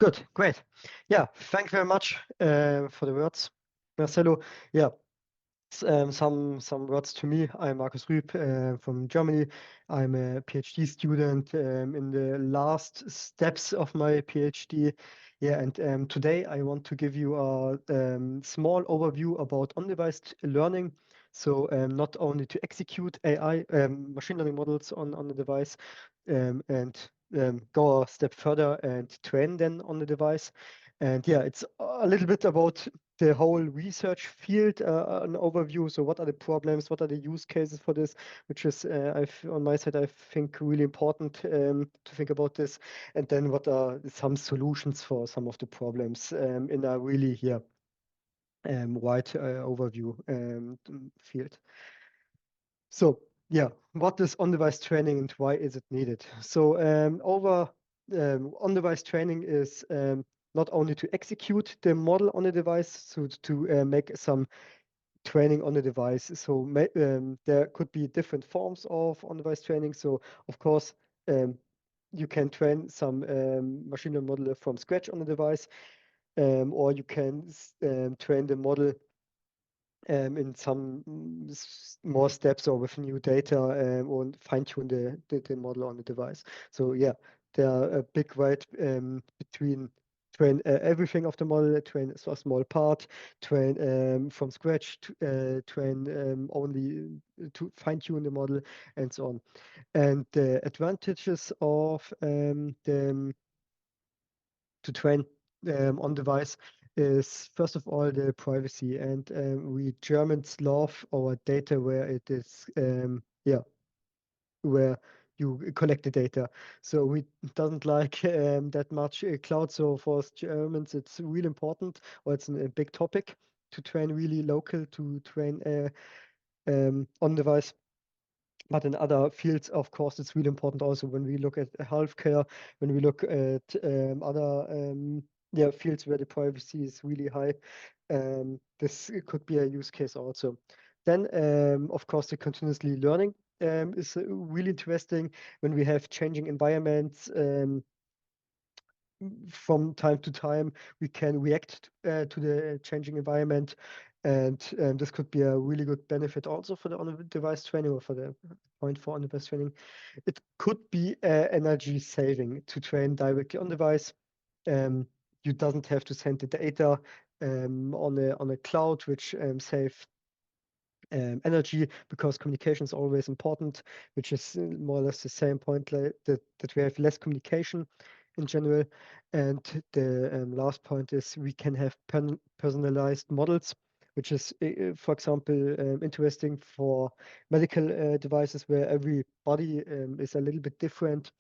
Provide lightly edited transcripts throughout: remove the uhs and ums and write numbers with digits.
Good, great. Yeah, thank you very much for the words, Marcelo. Yeah, some words to me. I'm Markus Rüb from Germany. I'm a PhD student in the last steps of my PhD. Yeah, and today I want to give you a small overview about on-device learning. So not only to execute AI machine learning models on the device and go a step further and train them on the device. And yeah, it's a little bit about the whole research field, an overview. So what are the problems? What are the use cases for this? Which is, on my side, I think really important to think about this. And then what are some solutions for some of the problems in a really wide overview field. So yeah, what is on-device training and why is it needed? So on-device training is not only to execute the model on the device, so to make some training on the device. So there could be different forms of on-device training. So of course, you can train some machine learning model from scratch on the device, or you can train the model in some more steps or with new data or fine-tune the model on the device. So yeah, there are a big wide between train everything of the model, train a small part, train from scratch, train only to fine-tune the model, and so on. And the advantages of to train on device is first of all the privacy, and we Germans love our data where it is where you collect the data. So we doesn't like that much cloud. So for us Germans, it's really important, or it's a big topic to train really local, to train on device. But in other fields, of course, it's really important also when we look at healthcare, when we look at other fields where the privacy is really high. This could be a use case also. Then, of course, the continuously learning is really interesting when we have changing environments. From time to time, we can react to the changing environment, and this could be a really good benefit also for the on-device training, or for the point for on-device training. It could be energy saving to train directly on device. You doesn't have to send the data on a cloud, which save energy, because communication is always important, which is more or less the same point, like that we have less communication in general. And the last point is we can have personalized models, which is, for example, interesting for medical devices where every body is a little bit different,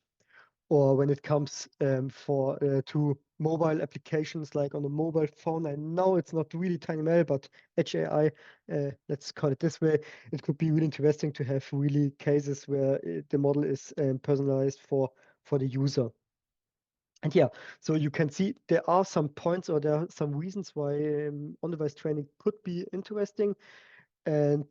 or when it comes for to mobile applications like on a mobile phone. I know it's not really TinyML, but Edge AI, let's call it this way. It could be really interesting to have really cases where the model is personalized for the user. And yeah, so you can see there are some points, or there are some reasons why on-device training could be interesting. And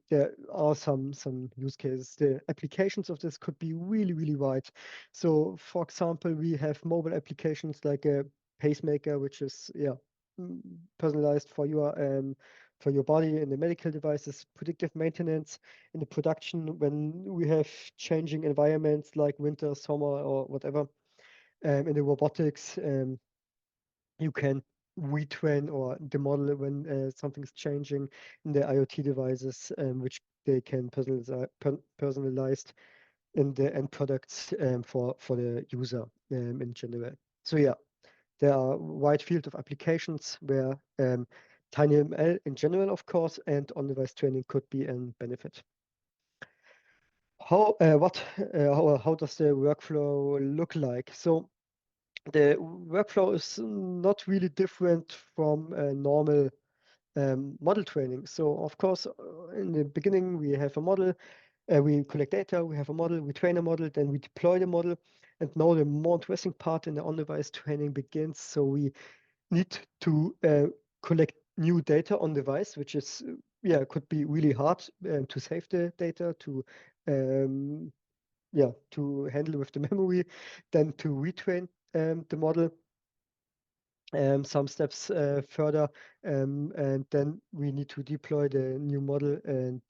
there are some use cases. The applications of this could be really, really wide. So for example, we have mobile applications like a pacemaker, which is personalized for your body in the medical devices, predictive maintenance in the production when we have changing environments like winter, summer, or whatever. In the robotics, you can retrain or the model when something's changing in the IoT devices, which they can personalized in the end products for the user in general. So yeah, there are a wide field of applications where TinyML in general, of course, and on-device training could be a benefit. How does the workflow look like? So the workflow is not really different from a normal model training. So of course, in the beginning, we have a model, we collect data, we have a model, we train a model, then we deploy the model. And now the more interesting part in the on-device training begins. So we need to collect new data on device, which is, could be really hard to save the data, um, to handle with the memory, then to retrain the model. some steps further, and then we need to deploy the new model and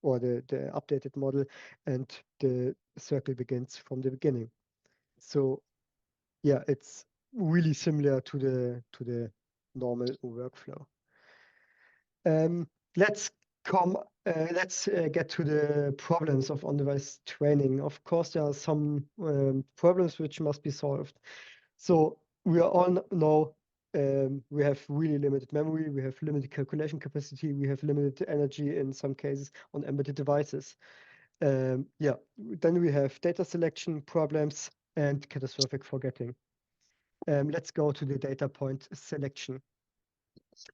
or the updated model, and the circle begins from the beginning. So yeah, it's really similar to the normal workflow. Let's get to the problems of on-device training. Of course, there are some problems which must be solved. So we all know we have really limited memory, we have limited calculation capacity, we have limited energy in some cases on embedded devices. Yeah, then we have data selection problems and catastrophic forgetting. Let's go to the data point selection.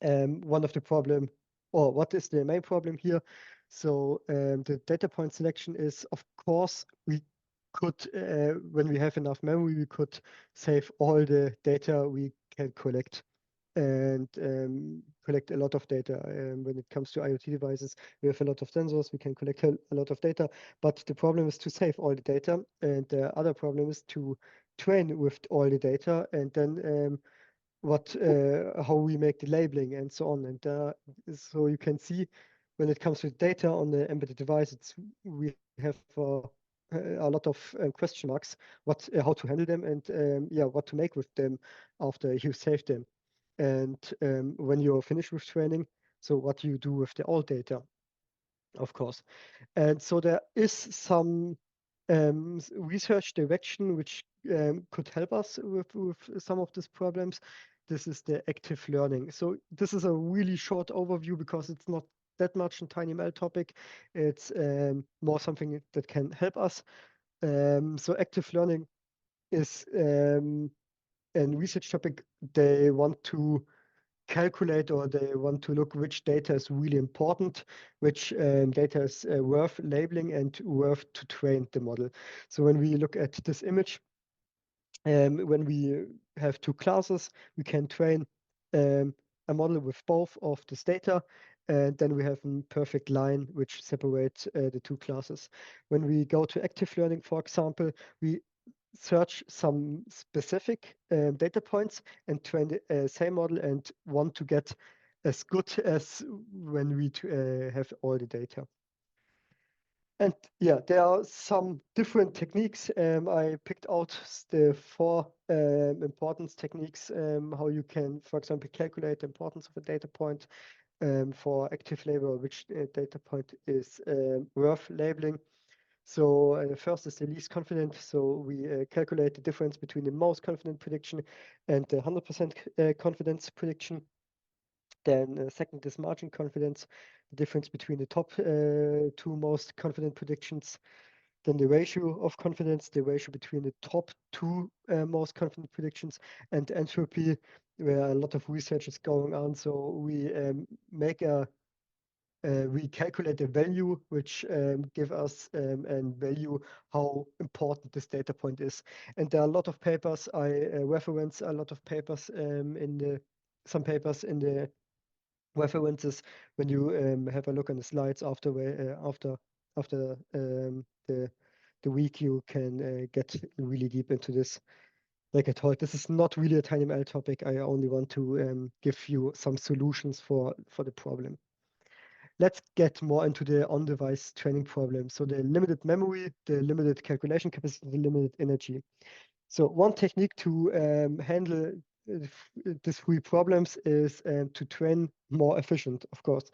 One of the problem, or what is the main problem here? So the data point selection is, of course, we could, when we have enough memory, we could save all the data we can collect and collect a lot of data. When it comes to IoT devices, we have a lot of sensors, we can collect a lot of data, but the problem is to save all the data. And the other problem is to train with all the data, and then how we make the labeling and so on. And so you can see when it comes to data on the embedded device, we have a lot of question marks, how to handle them, and yeah, what to make with them after you save them. And when you're finished with training, so what do you do with the old data, of course. And so there is some research direction which could help us with some of these problems. This is the active learning. So this is a really short overview because it's not that much in TinyML topic. It's more something that can help us. So active learning is a research topic. They want to calculate, or they want to look which data is really important, which data is worth labeling and worth to train the model. So when we look at this image, when we have two classes, we can train a model with both of this data, and then we have a perfect line which separates the two classes. When we go to active learning, for example, we search some specific data points and train the same model and want to get as good as when we have all the data. And yeah, there are some different techniques. I picked out the four importance techniques, how you can, for example, calculate the importance of a data point for active label, which data point is worth labeling. So first is the least confident. So we calculate the difference between the most confident prediction and the 100% confidence prediction. Then second is margin confidence, the difference between the top two most confident predictions. Then the ratio of confidence, the ratio between the top two most confident predictions, and entropy, where a lot of research is going on. So we we calculate a value which give us a value how important this data point is. And there are a lot of papers. I reference a lot of papers some papers in the references. When you have a look on the slides after the week, you can get really deep into this. Like I told, this is not really a TinyML topic. I only want to give you some solutions for the problem. Let's get more into the on-device training problem. So the limited memory, the limited calculation capacity, the limited energy. So one technique to handle these three problems is to train more efficient, of course.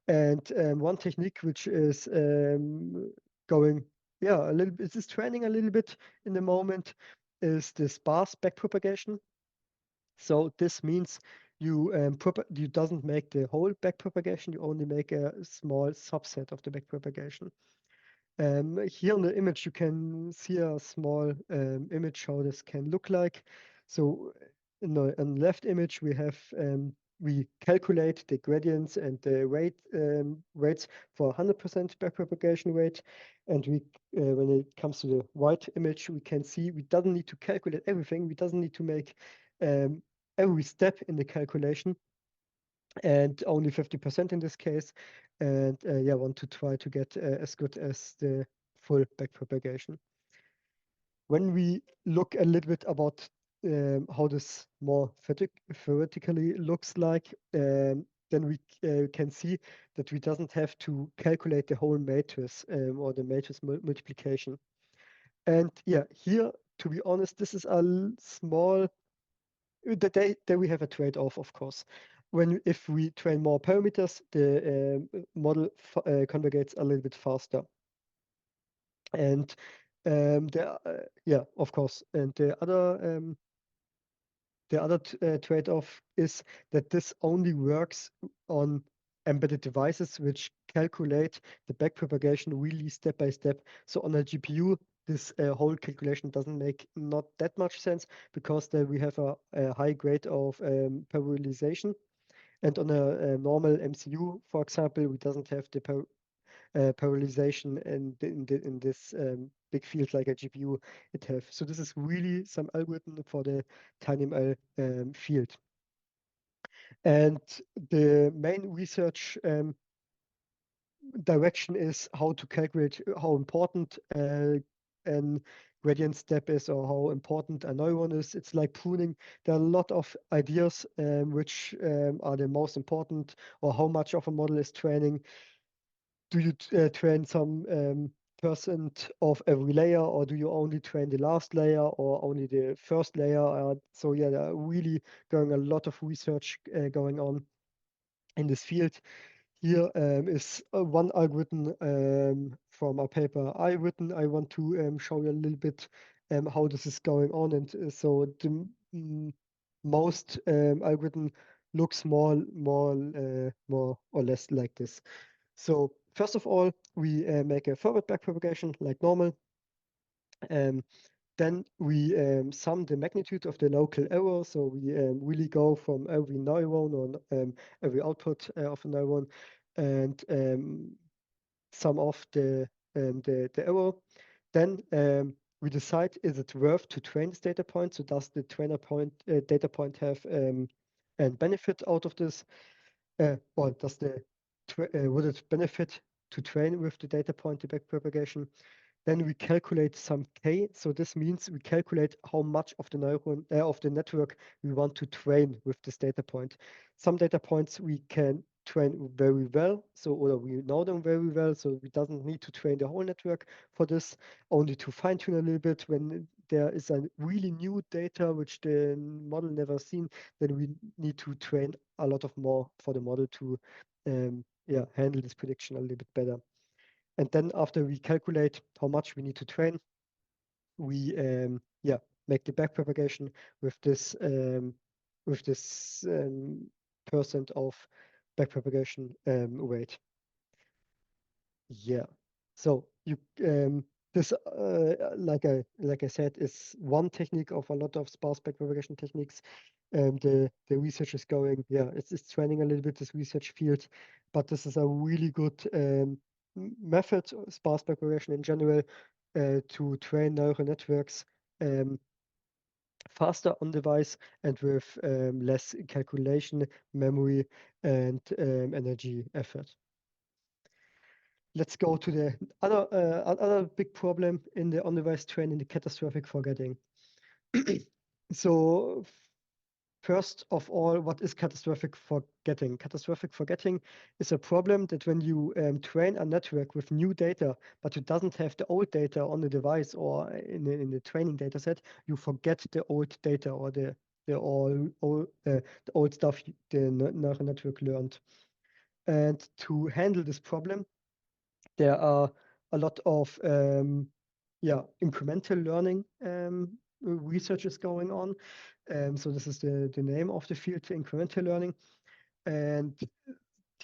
And one technique which is going, yeah, a little bit, is training a little bit in the moment, is the sparse backpropagation. So this means you you doesn't make the whole backpropagation, you only make a small subset of the backpropagation. Here on the image, you can see a small image how this can look like. So in the left image, we calculate the gradients and the rates for 100% backpropagation rate. And when it comes to the right image, we can see we doesn't need to calculate everything. We doesn't need to make every step in the calculation, and only 50% in this case. And yeah, want to try to get as good as the full backpropagation. When we look a little bit about how this more theoretically looks like, then we can see that we doesn't have to calculate the whole matrix or the matrix multiplication. And yeah, here, to be honest, this is a small, there we have a trade-off, of course. If we train more parameters, the model converges a little bit faster. And yeah, of course. And the other trade-off is that this only works on embedded devices which calculate the backpropagation really step by step. So on a GPU, this whole calculation doesn't make not that much sense because then we have a high grade of parallelization. And on a normal MCU, for example, we doesn't have the parallelization in this big field like a GPU it have. So this is really some algorithm for the TinyML field. And the main research direction is how to calculate how important an gradient step is or how important a neuron is. It's like pruning. There are a lot of ideas which are the most important, or how much of a model is training. Do you train some percent of every layer, or do you only train the last layer or only the first layer? So yeah, there are really going a lot of research going on in this field. Here is one algorithm from a paper I written. I want to show you a little bit how this is going on. And so the most algorithm looks more or less like this. So first of all, we make a forward backpropagation like normal. Then we sum the magnitude of the local error. So we really go from every neuron or every output of a neuron and sum off the error. Then we decide, is it worth to train this data point? So does the data point have a benefit out of this? Or does would it benefit to train with the data point, the backpropagation? Then we calculate some k. So this means we calculate how much of the neuron of the network we want to train with this data point. Some data points we can train very well, or we know them very well, so we doesn't need to train the whole network for this, only to fine tune a little bit when there is a really new data which the model never seen. Then we need to train a lot of more for the model to handle this prediction a little bit better. And then after we calculate how much we need to train, we make the backpropagation with this percent of backpropagation rate. Yeah. So you this like I said is one technique of a lot of sparse backpropagation techniques. The research is going, it's training a little bit this research field, but this is a really good method, sparse backpropagation in general, to train neural networks faster on device and with less calculation, memory, and energy effort. Let's go to the other big problem in the on-device training, the catastrophic forgetting. So first of all, what is catastrophic forgetting? Catastrophic forgetting is a problem that when you train a network with new data, but it doesn't have the old data on the device or in the training data set, you forget the old data or the old stuff the neural network learned. And to handle this problem, there are a lot of incremental learning research is going on. So this is the name of the field, incremental learning. And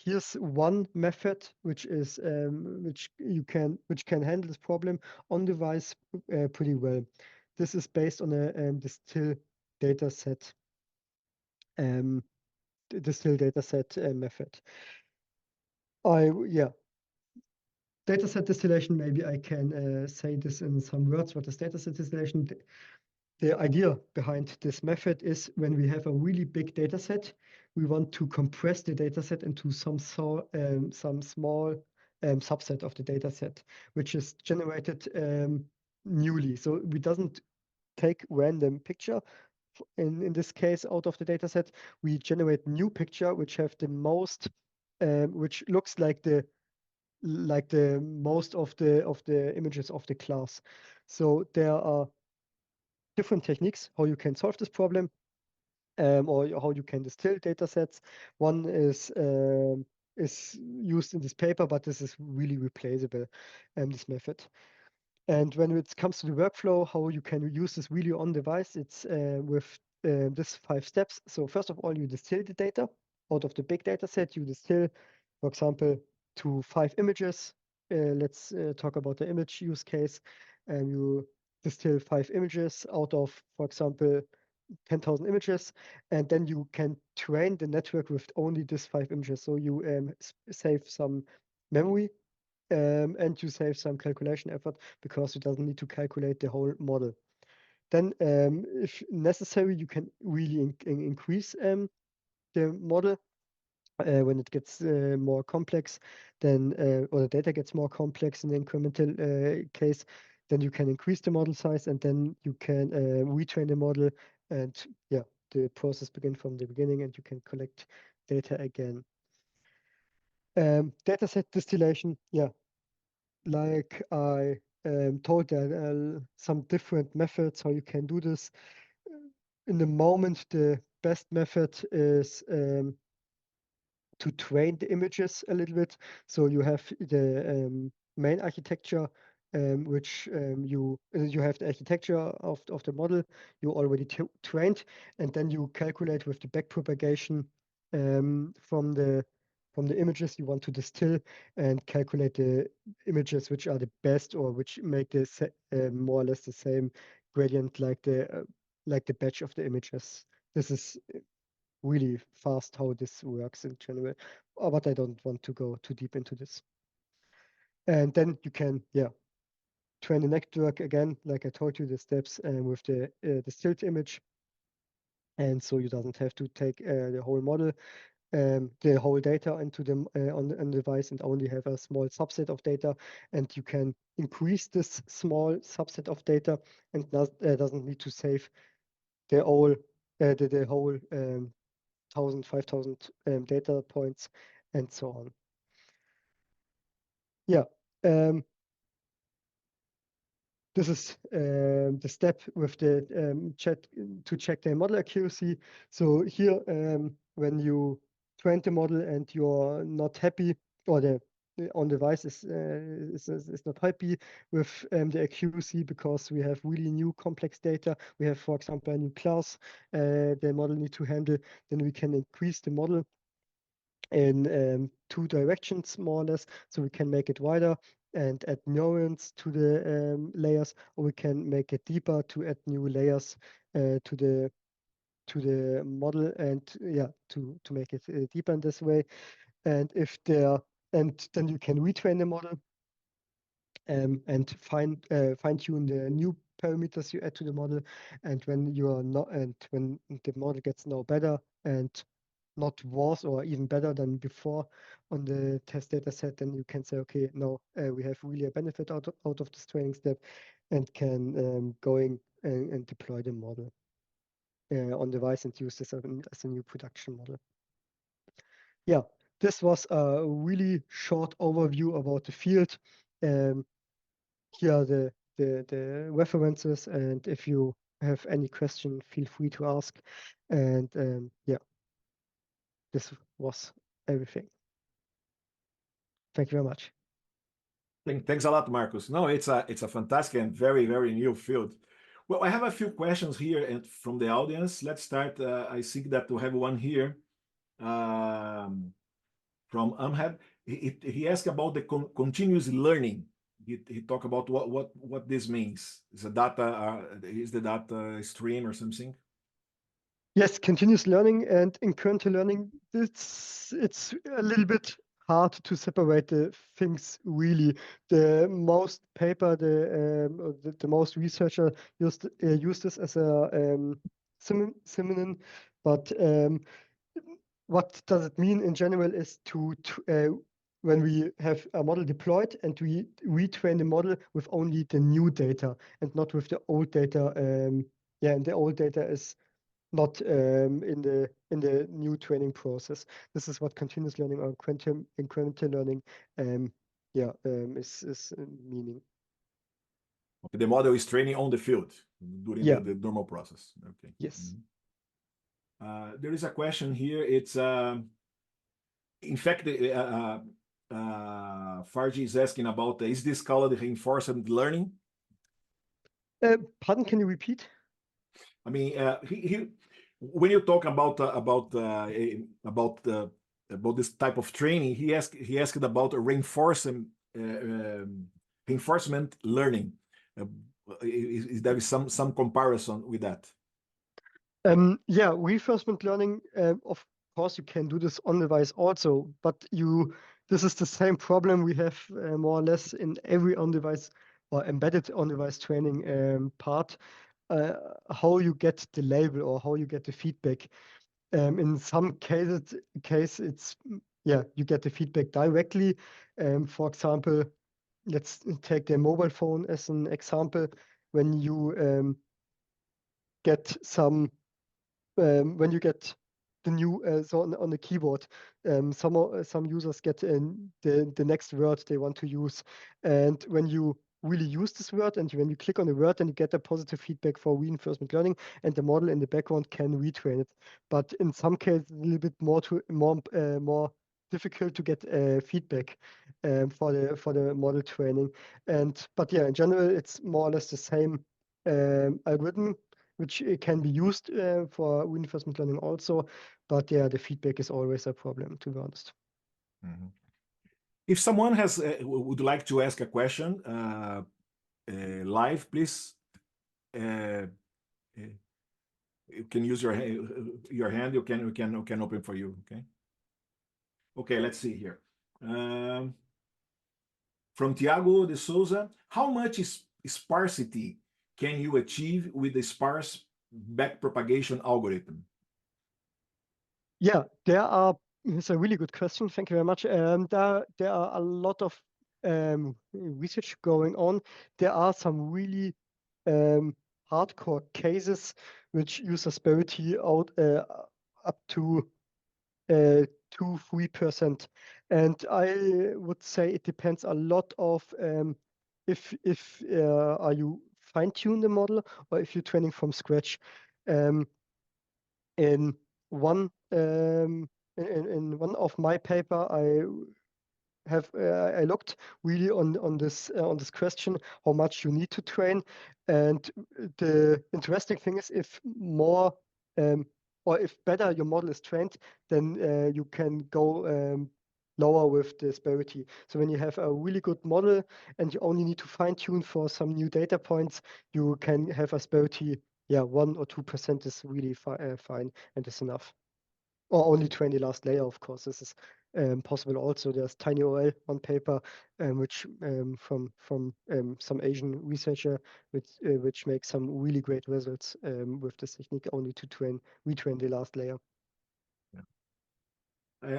here's one method which is which can handle this problem on device pretty well. This is based on a distill data set. Distill data set method. Dataset distillation, maybe I can say this in some words. What is dataset distillation? The idea behind this method is when we have a really big dataset, we want to compress the dataset into some small subset of the dataset, which is generated newly. So we doesn't take random picture in this case, out of the data set, we generate new picture which have the most, which looks like the most of the images of the class. So there are different techniques how you can solve this problem, or how you can distill data sets. One is used in this paper, but this is really replaceable, this method. And when it comes to the workflow, how you can use this really on device, it's with this 5 steps. So first of all, you distill the data out of the big data set. You distill, for example, to 5 images. Let's talk about the image use case. You distill 5 images out of, for example, 10,000 images, and then you can train the network with only these 5 images. So you save some memory, and you save some calculation effort because you doesn't need to calculate the whole model. Then, if necessary, you can really increase the model when it gets more complex. Then, or the data gets more complex in the incremental case, then you can increase the model size, and then you can retrain the model, and yeah, the process begin from the beginning, and you can collect data again. Dataset distillation, yeah, like I told, there are some different methods how you can do this. In the moment, the best method is to train the images a little bit. So you have the main architecture, which you have the architecture of the model you already trained, and then you calculate with the backpropagation from the images you want to distill, and calculate the images which are the best, or which make this more or less the same gradient like the batch of the images. This is really fast how this works in general, but I don't want to go too deep into this. And then you can, yeah, train the network again, like I told you, the steps with the distilled image. And so you doesn't have to take the whole model, the whole data into the on the device, and only have a small subset of data. And you can increase this small subset of data, and doesn't need to save the whole 1,000, 5,000 data points, and so on. Yeah, this is the step with the chat to check the model accuracy. So here, when you train the model and you're not happy, or the on device is not happy with the accuracy, because we have really new complex data. We have, for example, a new class the model need to handle. Then we can increase the model in 2 directions, more or less. So we can make it wider and add neurons to the layers, or we can make it deeper to add new layers to the model, and yeah, to make it deeper in this way. And then you can retrain the model, and fine tune the new parameters you add to the model. And when when the model gets now better, and not worse or even better than before on the test data set, then you can say, okay, now we have really a benefit out of this training step, and can going and deploy the model on device, and use this as a new production model. Yeah, this was a really short overview about the field. Here are the references, and if you have any question, feel free to ask. And yeah, this was everything. Thank you very much. Thanks a lot, Marcus. No, it's a fantastic and very, very new field. Well, I have a few questions here and from the audience. Let's start. I think that we have one here from Amhad. He asked about the continuous learning. He talked about what this means. Is the data stream or something? Yes, continuous learning and incremental learning. It's a little bit hard to separate the things really. The most paper, the most researcher used this as a synonym, but what does it mean in general is to when we have a model deployed, and we retrain the model with only the new data and not with the old data. Yeah, and the old data is not in the new training process. This is what continuous learning or incremental learning is meaning. Okay, the model is training on the field during Yeah. the normal process. Okay. Yes. There is a question here. It's in fact, Farji is asking about is this called reinforcement learning? Pardon, can you repeat? I mean, when you talk about this type of training, he asked about reinforcement learning. Is there some comparison with that? Yeah, reinforcement learning, of course, you can do this on device also, but this is the same problem we have more or less in every on device or embedded on device training part. How you get the label or how you get the feedback. In some cases, it's you get the feedback directly. For example, let's take the mobile phone as an example. When you get when you get the new so on the keyboard, some users get the next word they want to use, and when you really use this word and when you click on the word, then you get a positive feedback for reinforcement learning, and the model in the background can retrain it. But in some cases, a little bit more difficult to get feedback for the model training. But yeah, in general, it's more or less the same algorithm which can be used for reinforcement learning also. But yeah, the feedback is always a problem, to be honest. If someone would like to ask a question live, please. You can use your hand. We can open for you. Okay. Okay. Let's see here. From Tiago de Souza, how much sparsity can you achieve with the sparse backpropagation algorithm? Yeah, it's a really good question. Thank you very much. There are a lot of research going on. There are some really hardcore cases which use asperity out up to 2-3%, and I would say it depends a lot of if are you fine-tune the model or if you're training from scratch. In one in one of my paper, I looked really on this question, how much you need to train, and the interesting thing is if more or if better your model is trained, then you can go lower with the disparity. So when you have a really good model and you only need to fine tune for some new data points, you can have a disparity. Yeah, 1 or 2% is really fine and is enough. Or only train the last layer, of course. This is possible also. There's TinyML on paper, which from some Asian researcher, which makes some really great results with this technique only to retrain the last layer.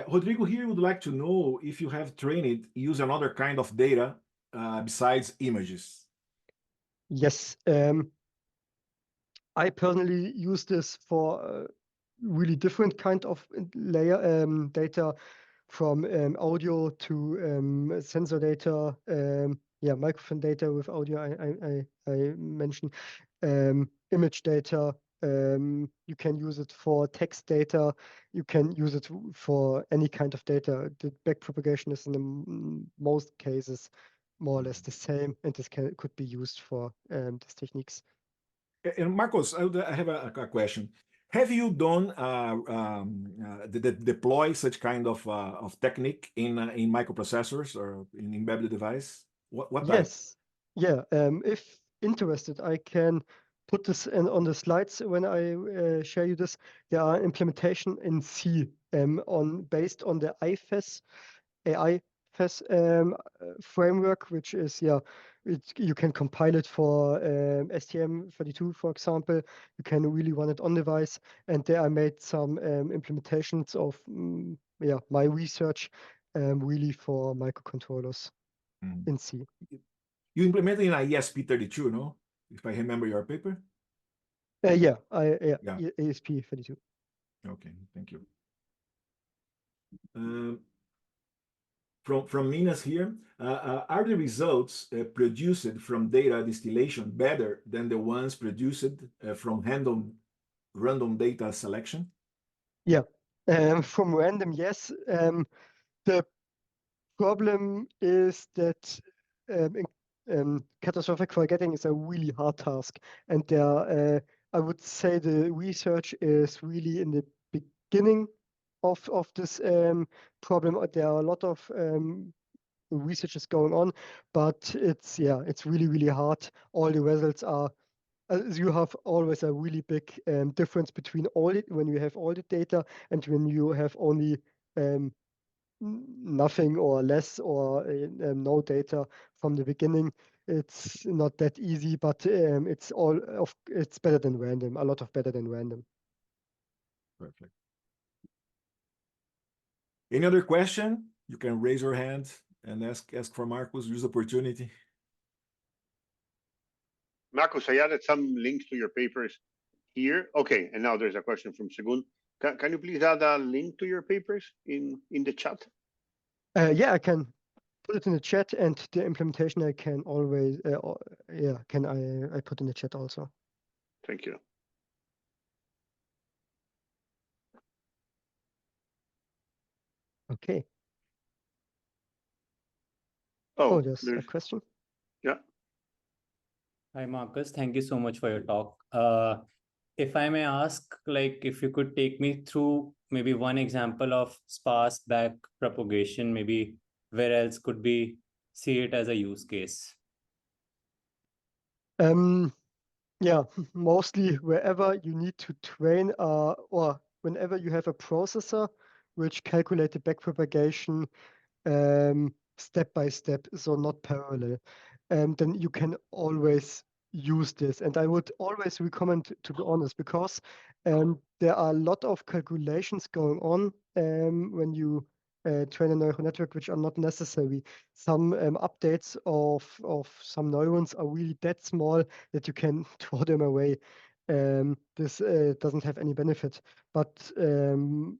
Rodrigo here would like to know if you have trained use another kind of data besides images. Yes, I personally use this for really different kind of layer data, from audio to sensor data, microphone data with audio. I mentioned image data. You can use it for text data. You can use it for any kind of data. The backpropagation is in the most cases more or less the same, and this could be used for these techniques. And Marcos, I have a question. Have you done deploy such kind of technique in microprocessors or in embedded device? What type? Yes, yeah. If interested, I can put this on the slides when I share you this. There are implementation in C based on the IFAS AI FAS framework, which is you can compile it for STM32, for example. You can really run it on device, and there I made some implementations of my research really for microcontrollers in C. You implemented in a ESP32, no? If I remember your paper. Yeah, Yeah. ASP32. Okay, thank you. From Minas here, are the results produced from data distillation better than the ones produced from random data selection? Yeah, from random, yes. The problem is that catastrophic forgetting is a really hard task, and I would say the research is really in the beginning of this problem. There are a lot of research is going on, but it's really hard. All the results are you have always a really big difference between when you have all the data and when you have only nothing or less or no data from the beginning. It's not that easy, but it's better than random, a lot of better than random. Perfect. Any other question? You can raise your hand and ask for Marcus. Use the opportunity. Marcus, I added some links to your papers here. Okay, and now there's a question from Segun. Can you please add a link to your papers in the chat? Yeah, I can put it in the chat, and the implementation I can always I put in the chat also. Thank you. Okay. Oh, There's a question. Yeah. Hi, Marcus. Thank you so much for your talk. If I may ask, like, if you could take me through maybe one example of sparse back propagation, maybe where else could we see it as a use case? Yeah, mostly wherever you need to train or whenever you have a processor which calculate the backpropagation step by step, so not parallel, then you can always use this. And I would always recommend, to be honest, because there are a lot of calculations going on when you train a neural network which are not necessary. Some updates of some neurons are really that small that you can throw them away. This doesn't have any benefit. But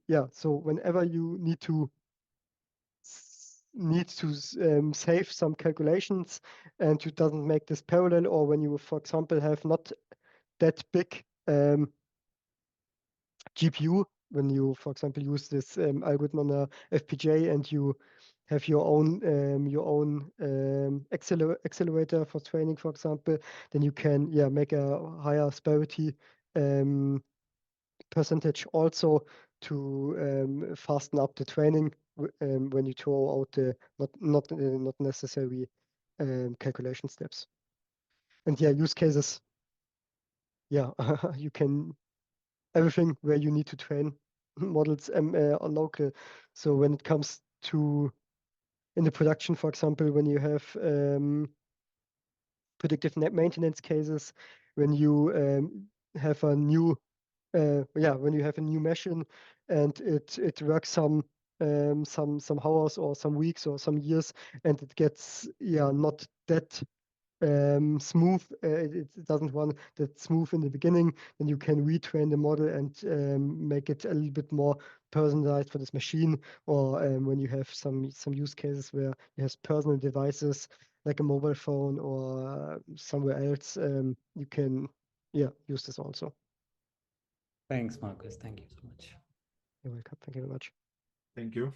yeah, so whenever you need to save some calculations and you doesn't make this parallel, or when you, for example, have not that big GPU, when you, for example, use this algorithm on a FPGA and you have your own accelerator for training, for example, then you can make a higher disparity percentage also to fasten up the training when you throw out the not necessary calculation steps. And use cases. You can everything where you need to train models are local. So when it comes to in the production, for example, when you have predictive maintenance cases, when you have a new when you have a new machine and it works some hours or some weeks or some years, and it gets not that smooth, it doesn't run that smooth in the beginning, then you can retrain the model and make it a little bit more personalized for this machine. Or when you have some use cases where you have personal devices like a mobile phone or somewhere else, you can use this also. Thanks, Marcus. Thank you so much. You're welcome. Thank you very much. Thank you.